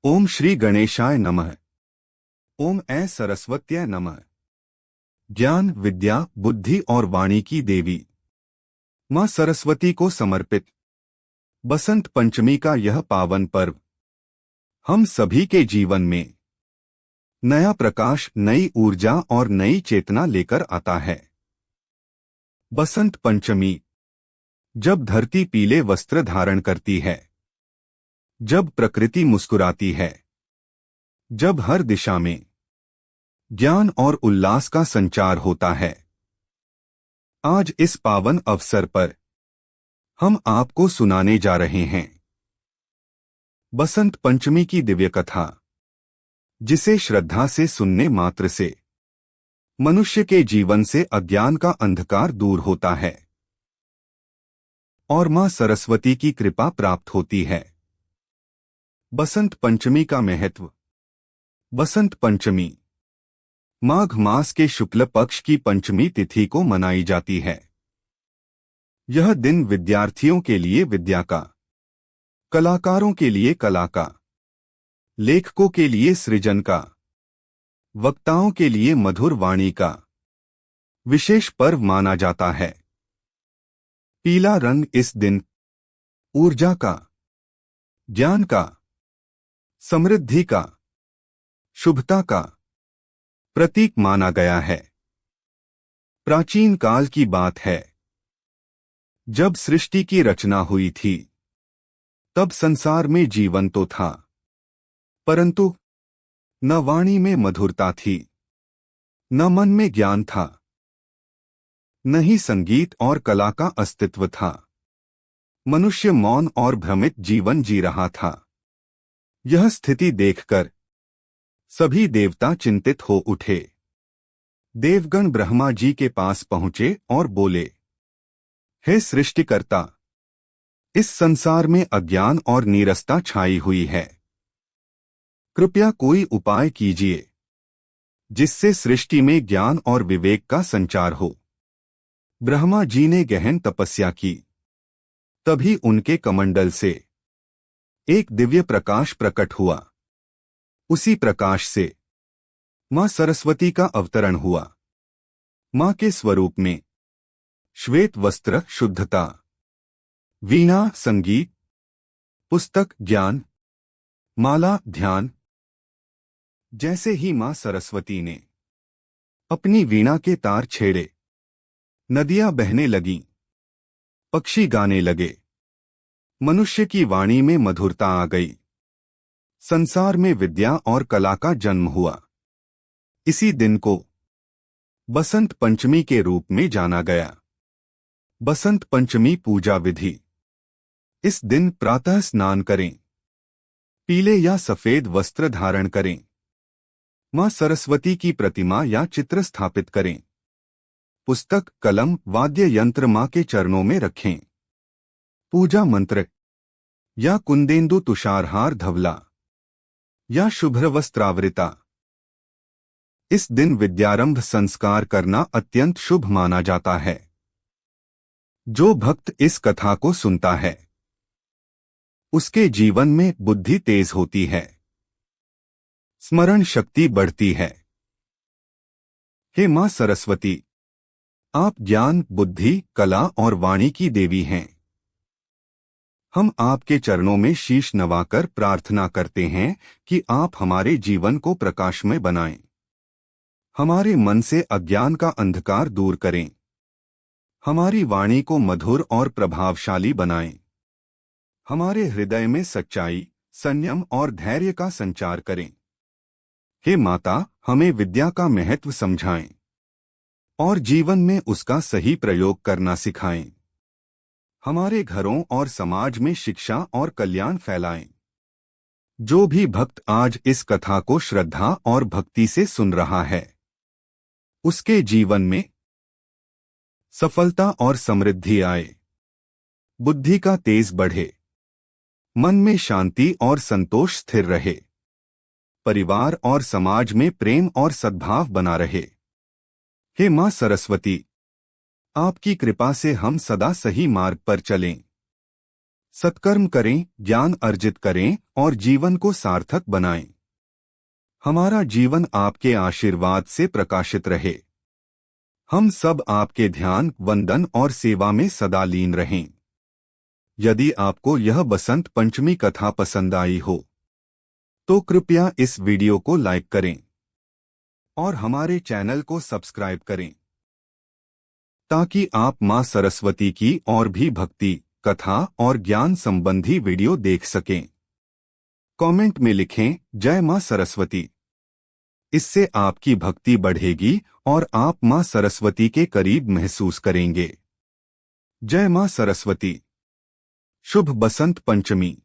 ओम श्री गणेशाय नमः। ओम ऐ सरस्वत्यै नमः। ज्ञान, विद्या, बुद्धि और वाणी की देवी मां सरस्वती को समर्पित बसंत पंचमी का यह पावन पर्व हम सभी के जीवन में नया प्रकाश, नई ऊर्जा और नई चेतना लेकर आता है। बसंत पंचमी, जब धरती पीले वस्त्र धारण करती है, जब प्रकृति मुस्कुराती है, जब हर दिशा में ज्ञान और उल्लास का संचार होता है, आज इस पावन अवसर पर हम आपको सुनाने जा रहे हैं बसंत पंचमी की दिव्य कथा, जिसे श्रद्धा से सुनने मात्र से मनुष्य के जीवन से अज्ञान का अंधकार दूर होता है और मां सरस्वती की कृपा प्राप्त होती है। बसंत पंचमी का महत्व। बसंत पंचमी माघ मास के शुक्ल पक्ष की पंचमी तिथि को मनाई जाती है। यह दिन विद्यार्थियों के लिए विद्या का, कलाकारों के लिए कला का, लेखकों के लिए सृजन का, वक्ताओं के लिए मधुर वाणी का विशेष पर्व माना जाता है। पीला रंग इस दिन ऊर्जा का, ज्ञान का, समृद्धि का, शुभता का प्रतीक माना गया है। प्राचीन काल की बात है, जब सृष्टि की रचना हुई थी, तब संसार में जीवन तो था, परंतु न वाणी में मधुरता थी, न मन में ज्ञान था, न ही संगीत और कला का अस्तित्व था। मनुष्य मौन और भ्रमित जीवन जी रहा था। यह स्थिति देखकर सभी देवता चिंतित हो उठे। देवगण ब्रह्मा जी के पास पहुंचे और बोले, हे सृष्टिकर्ता, इस संसार में अज्ञान और नीरसता छाई हुई है। कृपया कोई उपाय कीजिए जिससे सृष्टि में ज्ञान और विवेक का संचार हो। ब्रह्मा जी ने गहन तपस्या की। तभी उनके कमंडल से एक दिव्य प्रकाश प्रकट हुआ। उसी प्रकाश से मां सरस्वती का अवतरण हुआ। मां के स्वरूप में श्वेत वस्त्र शुद्धता, वीणा संगीत, पुस्तक ज्ञान, माला ध्यान। जैसे ही मां सरस्वती ने अपनी वीणा के तार छेड़े, नदियां बहने लगीं, पक्षी गाने लगे, मनुष्य की वाणी में मधुरता आ गई। संसार में विद्या और कला का जन्म हुआ। इसी दिन को बसंत पंचमी के रूप में जाना गया। बसंत पंचमी पूजा विधि। इस दिन प्रातः स्नान करें, पीले या सफेद वस्त्र धारण करें, मां सरस्वती की प्रतिमा या चित्र स्थापित करें, पुस्तक, कलम, वाद्य यंत्र मां के चरणों में रखें, पूजा मंत्र या कुंदेंदु तुषारहार धवला या शुभ्र वस्त्रावृता। इस दिन विद्यारंभ संस्कार करना अत्यंत शुभ माना जाता है। जो भक्त इस कथा को सुनता है, उसके जीवन में बुद्धि तेज होती है, स्मरण शक्ति बढ़ती है। हे मां सरस्वती, आप ज्ञान, बुद्धि, कला और वाणी की देवी हैं। हम आपके चरणों में शीश नवाकर प्रार्थना करते हैं कि आप हमारे जीवन को प्रकाशमय बनाएं, हमारे मन से अज्ञान का अंधकार दूर करें, हमारी वाणी को मधुर और प्रभावशाली बनाएं, हमारे हृदय में सच्चाई, संयम और धैर्य का संचार करें। हे माता, हमें विद्या का महत्व समझाएं और जीवन में उसका सही प्रयोग करना सिखाएं। हमारे घरों और समाज में शिक्षा और कल्याण फैलाएं। जो भी भक्त आज इस कथा को श्रद्धा और भक्ति से सुन रहा है, उसके जीवन में सफलता और समृद्धि आए, बुद्धि का तेज बढ़े, मन में शांति और संतोष स्थिर रहे, परिवार और समाज में प्रेम और सद्भाव बना रहे। हे मां सरस्वती, आपकी कृपा से हम सदा सही मार्ग पर चलें, सत्कर्म करें, ज्ञान अर्जित करें और जीवन को सार्थक बनाएं। हमारा जीवन आपके आशीर्वाद से प्रकाशित रहे। हम सब आपके ध्यान, वंदन और सेवा में सदा लीन रहें। यदि आपको यह बसंत पंचमी कथा पसंद आई हो तो कृपया इस वीडियो को लाइक करें और हमारे चैनल को सब्सक्राइब करें ताकि आप मां सरस्वती की और भी भक्ति, कथा और ज्ञान संबंधी वीडियो देख सकें। कमेंट में लिखें जय मां सरस्वती। इससे आपकी भक्ति बढ़ेगी और आप मां सरस्वती के करीब महसूस करेंगे। जय मां सरस्वती। शुभ बसंत पंचमी।